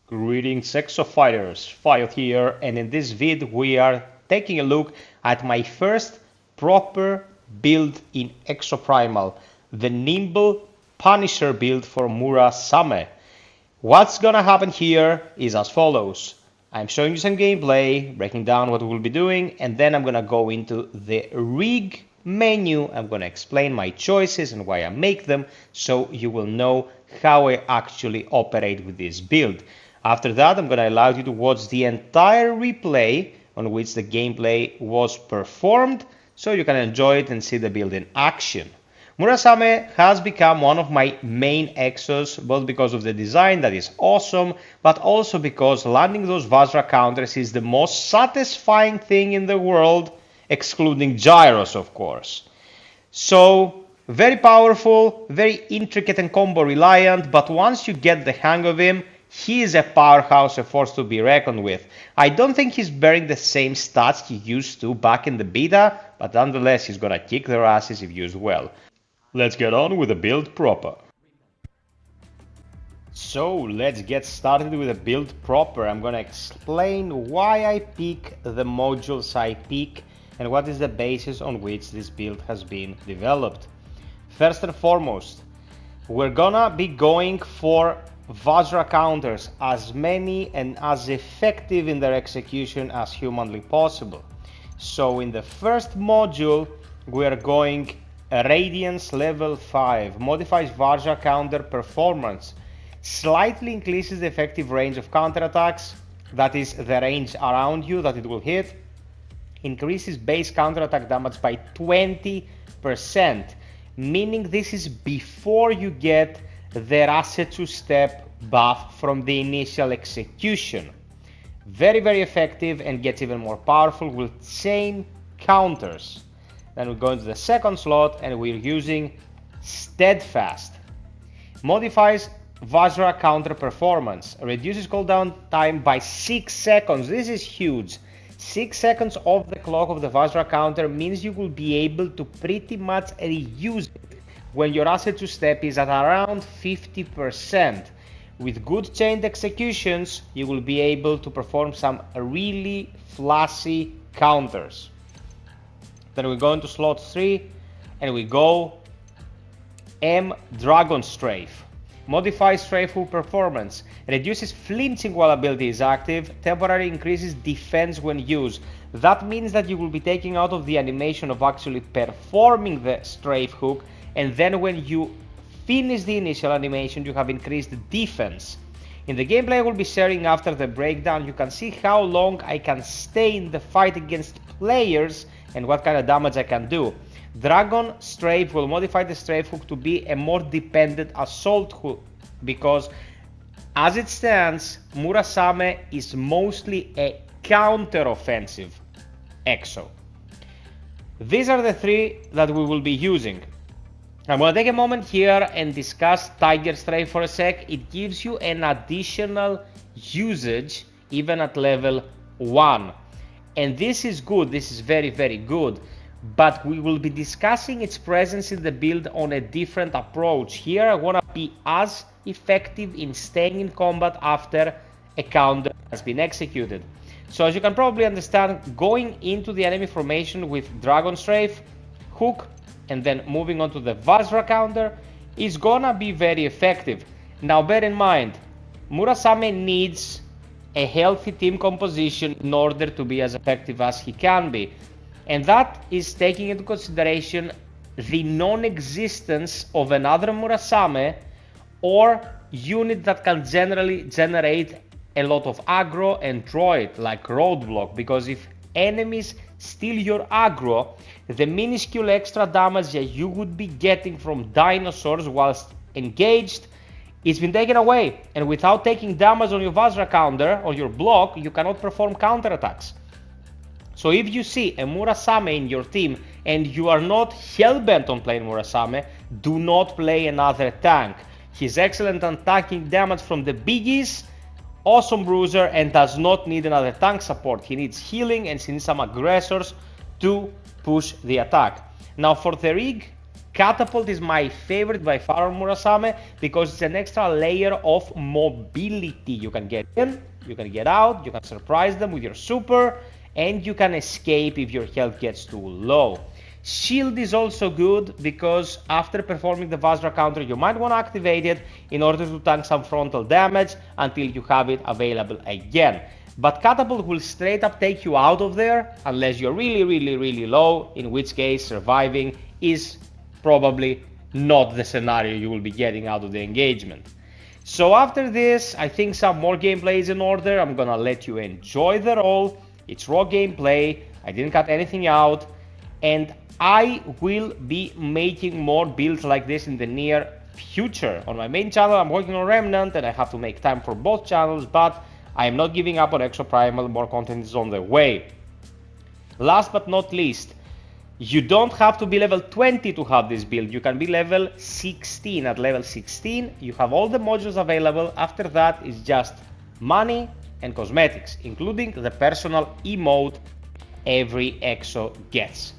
Greetings Exofighters, FiOth here, and in this vid we are taking a look at my first proper build in EXOPRIMAL, the Nimble Punisher build for Murasame. What's gonna happen here is as follows. I'm showing you some gameplay, breaking down what we'll be doing, and then I'm gonna go into the rig menu. I'm gonna explain my choices and why I make them, so you will know how I actually operate with this build. After that, I'm gonna allow you to watch the entire replay on which the gameplay was performed, so you can enjoy it and see the build in action. Murasame has become one of my main exos, both because of the design that is awesome, but also because landing those Vajra counters is the most satisfying thing in the world, excluding gyros, of course. So, very powerful, very intricate and combo reliant, but once you get the hang of him, he is a powerhouse, a force to be reckoned with. I don't think he's bearing the same stats he used to back in the beta, but nonetheless he's gonna kick their asses if used well. Let's get on with the build proper. So let's get started with the build proper. I'm gonna explain why I pick the modules I pick and what is the basis on which this build has been developed. First and foremost, we're gonna be going for Vajra counters, as many and as effective in their execution as humanly possible. So in the first module, we are going Radiance level 5, modifies Vajra counter performance, slightly increases the effective range of counterattacks, that is the range around you that it will hit, increases base counterattack damage by 20%, meaning this is before you get the Rasetsu step buff from the initial execution. Very effective and gets even more powerful with chain counters. Then we go into the second slot and we're using Steadfast. Modifies Vajra counter performance, reduces cooldown time by 6 seconds. This is huge. 6 seconds off the clock of the Vajra counter means you will be able to pretty much reuse it when your Rasetsu step is at around 50%. With good chained executions, you will be able to perform some really flashy counters. Then we go into slot 3 and we go M Dragon Strafe. Modifies Strafe Hook performance, reduces flinching while ability is active, temporarily increases defense when used. That means that you will be taking out of the animation of actually performing the Strafe Hook, and then when you finish the initial animation you have increased defense. In the gameplay I will be sharing after the breakdown, you can see how long I can stay in the fight against players and what kind of damage I can do. Dragon Strafe will modify the Strafe Hook to be a more dependent assault hook, because as it stands, Murasame is mostly a counter-offensive exo. These are the three that we will be using. I'm gonna take a moment here and discuss Tiger Strafe for a sec. It gives you an additional usage even at level 1. And this is good, this is very good, but we will be discussing its presence in the build on a different approach. Here I want to be as effective in staying in combat after a counter has been executed. So as you can probably understand, going into the enemy formation with Dragon Strafe, Hook, and then moving on to the Vajra counter is gonna be very effective. Now bear in mind, Murasame needs a healthy team composition in order to be as effective as he can be, and that is taking into consideration the non-existence of another Murasame or unit that can generally generate a lot of aggro and draw it, like Roadblock, because if enemies steal your aggro, the minuscule extra damage that you would be getting from dinosaurs whilst engaged, it's been taken away, and without taking damage on your Vajra counter or your block, you cannot perform counterattacks. So if you see a Murasame in your team and you are not hellbent on playing Murasame, do not play another tank. He's excellent on taking damage from the biggies, awesome bruiser, and does not need another tank support. He needs healing and he needs some aggressors to push the attack. Now for the rig, Catapult is my favorite by far on Murasame because it's an extra layer of mobility. You can get in, you can get out, you can surprise them with your super, and you can escape if your health gets too low. Shield is also good because after performing the Vajra counter, you might want to activate it in order to tank some frontal damage until you have it available again. But Catapult will straight up take you out of there unless you're really low, in which case surviving is probably not the scenario you will be getting out of the engagement. So after this, I think some more gameplay is in order. I'm gonna let you enjoy the role. It's raw gameplay, I didn't cut anything out, and I will be making more builds like this in the near future. On my main channel, I'm working on Remnant, and I have to make time for both channels, but I am not giving up on EXOPRIMAL, more content is on the way. Last but not least, you don't have to be level 20 to have this build, you can be level 16. At level 16, you have all the modules available. After that, it's just money and cosmetics, including the personal emote every EXO gets.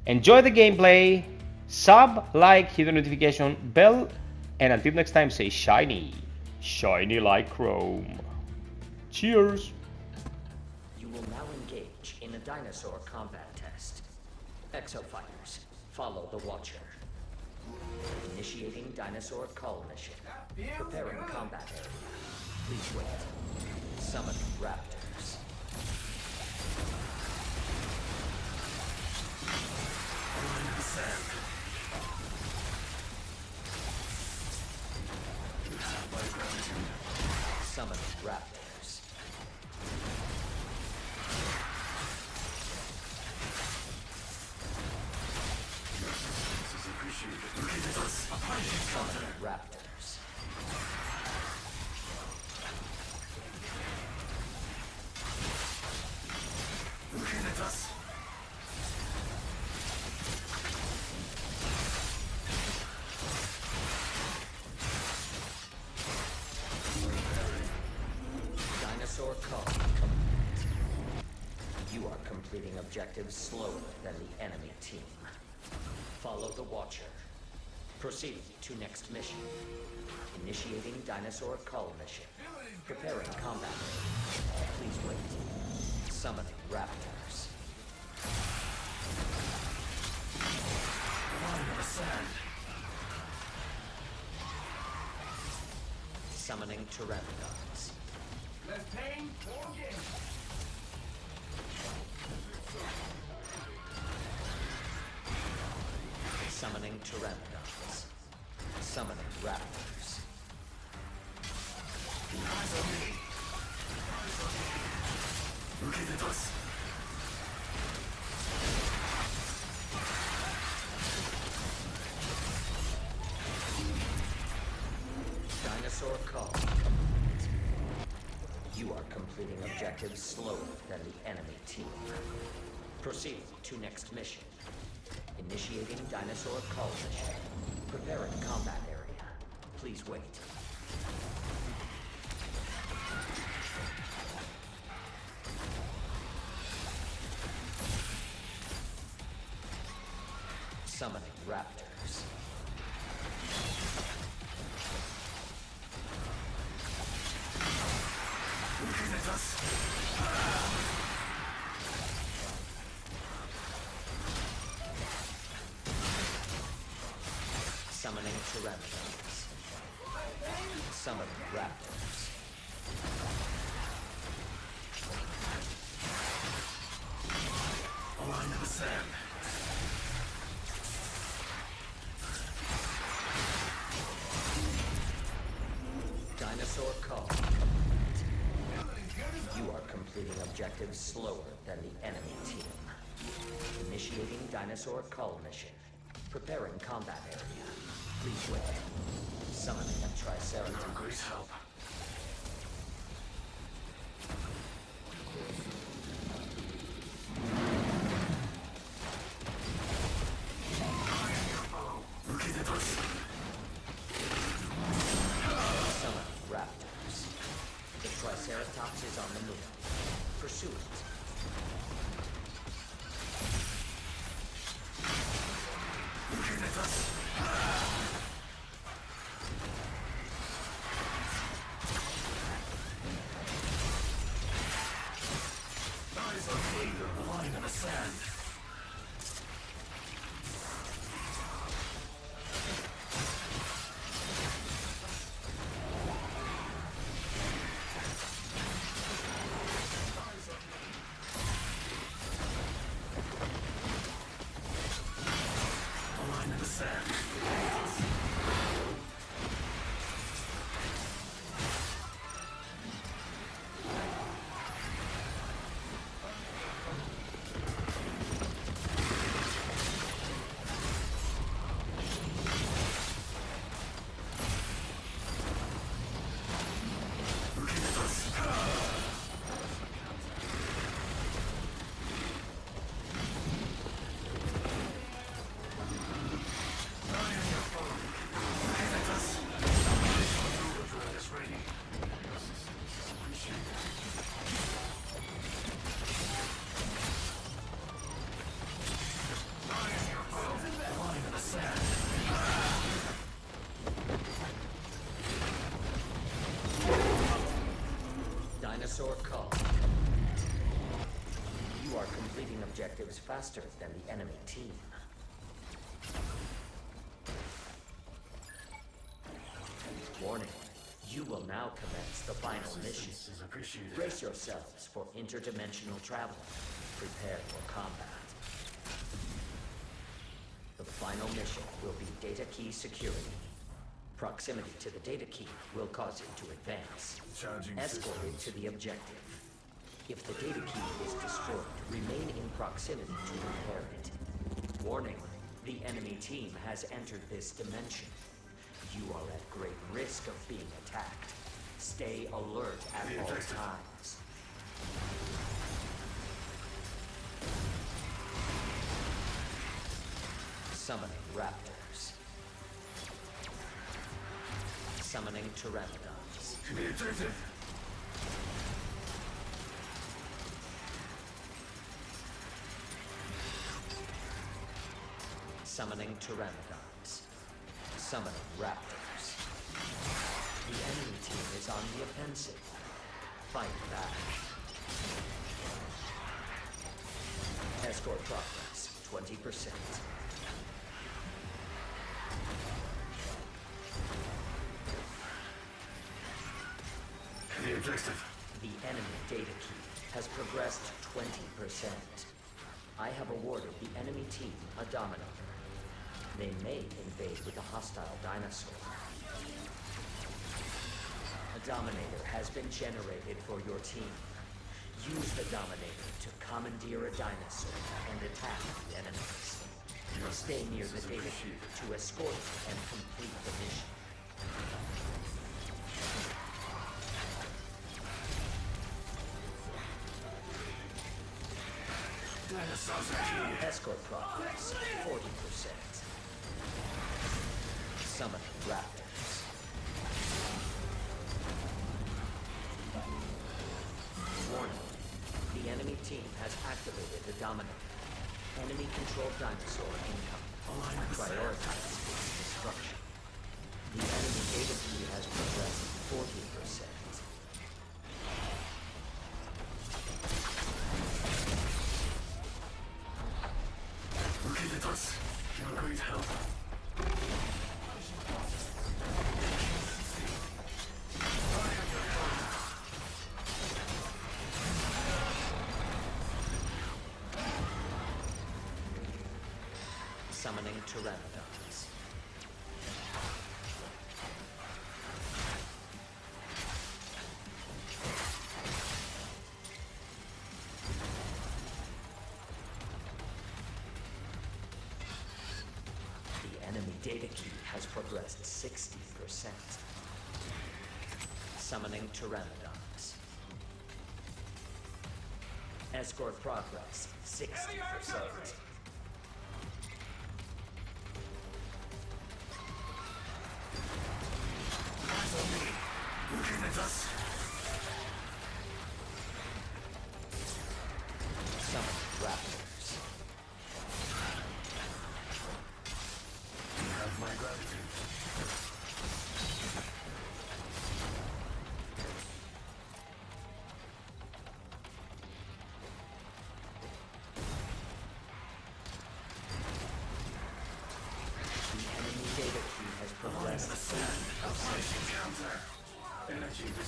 Enjoy the gameplay, sub, like, hit the notification bell, and until next time, say shiny. Shiny like chrome. Cheers! You will now engage in a dinosaur combat test. Exofighters, follow the Watcher. Initiating dinosaur call mission. Preparing combat area. Please wait. Summoning raptors. Summoning raptors. Summoning raptors. Dinosaur call complete. You are completing objectives slower than the enemy team. Follow the Watcher. Proceed to next mission. Initiating dinosaur call mission. Preparing combat area. Please wait. Summoning raptors. Summoning pteranodons. Less pain, more gain. Summoning pteranodons. Summoning raptors. Dinosaur call complete. You are completing objectives slower than the enemy team. Proceed to next mission. Initiating dinosaur call mission. Preparing combat area. Please wait. Summoning raptors. Summoning pteranodons. Summoning raptors. Align to the sand. Dinosaur call. You are completing objectives slower than the enemy team. Initiating dinosaur call mission. Preparing combat area. Please wait. Summoning a triceratops. Great help. Summoning raptors. The triceratops is on the move. Pursue it. Eyes on anger, the line in the sand. A line in the sand. Dinosaur call. You are completing objectives faster than the enemy team. Warning. You will now commence the final mission. Is appreciated. Brace yourselves for interdimensional travel. Prepare for combat. The final mission will be data key security. Proximity to the data key will cause it to advance. Charging Escort it systems. to the objective. If the data key is destroyed, remain in proximity to repair it. Warning, the enemy team has entered this dimension. You are at great risk of being attacked. Stay alert at all times. Summoning raptors. Summoning pteranodons. To the objective. Summoning pteranodons. Summoning raptors. The enemy team is on the offensive. Fight back. Escort progress, 20%. To the objective. The enemy data key has progressed 20%. I have awarded the enemy team a Dominator. They may invade with a hostile dinosaur. A Dominator has been generated for your team. Use the Dominator to commandeer a dinosaur and attack the enemies. Stay near the data key to escort and complete the mission. Dinosaurs are here. Escort progress, 40%. Summoning raptors. Warning. The enemy team has activated the Dominator. Enemy-controlled dinosaur incoming. Prioritize its destruction. The enemy data key has progressed 40%. Look at us. You're a great help. Summoning pteranodons. The enemy data key has progressed 60%. Summoning pteranodons. Escort progress 60%. Looking at us. Summon raptors.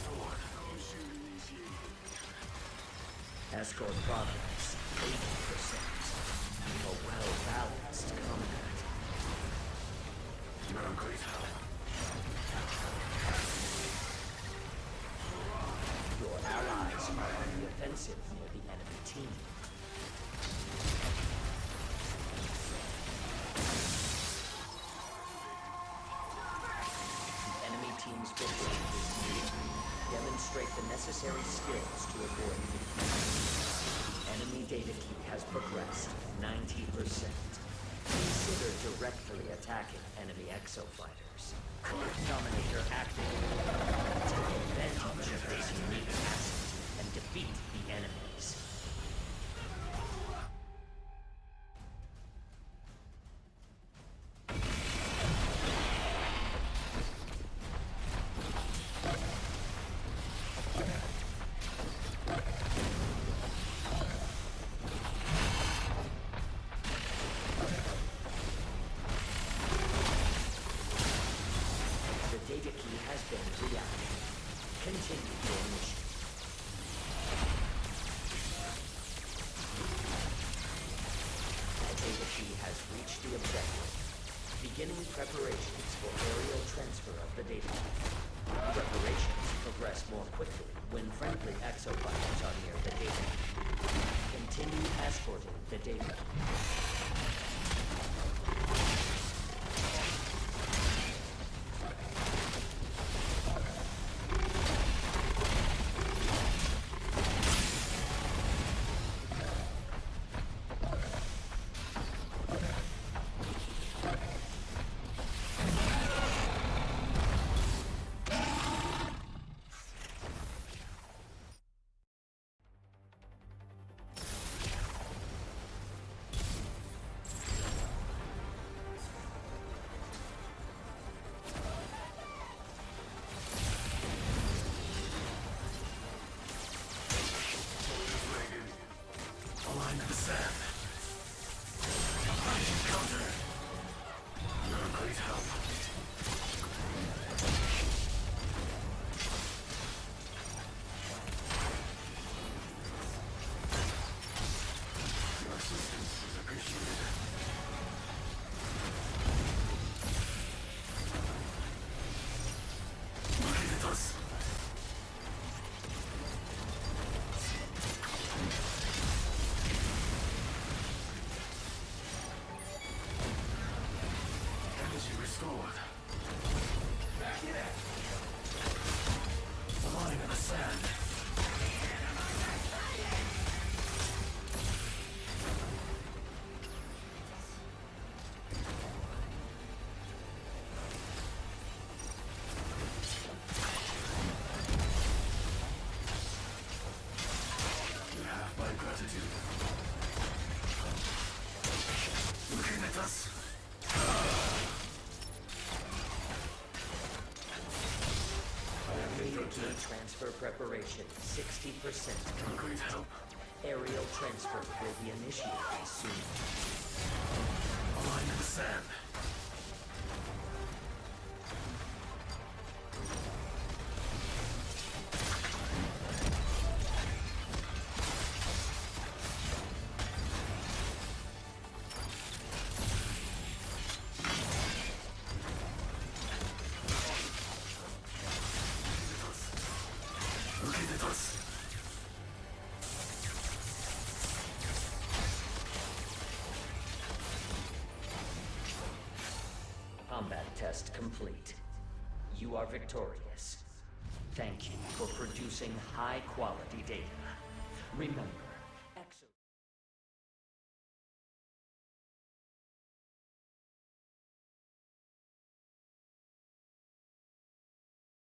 restored. Issue initiated. Escort progress, 80%. A well-balanced combat. You're a great help. Your allies are on the offensive near the enemy team. The enemy team's victory is near. Demonstrate the necessary skills to avoid defeat. The enemy data key has progressed 90%. Consider directly attacking enemy exofighters. Dominator activated. Take advantage of this unique asset and defeat the enemies. The data key has been reactivated. Continue your mission. The data key has reached the objective. Beginning preparations for aerial transfer of the data key. Preparations progress more quickly when friendly exofighters are near the data key. Continue escorting the data key. Align to the sand. Operation counter. You're a great help. Your assistance is appreciated. Locate us. Energy restored. The line in the sand. You have my gratitude. Looking at us. Data transfer preparation 60% Great complete. help. Aerial transfer will be initiated soon. Align in the sand. Locate us. Combat test complete. You are victorious. Thank you for producing high-quality data. Remember,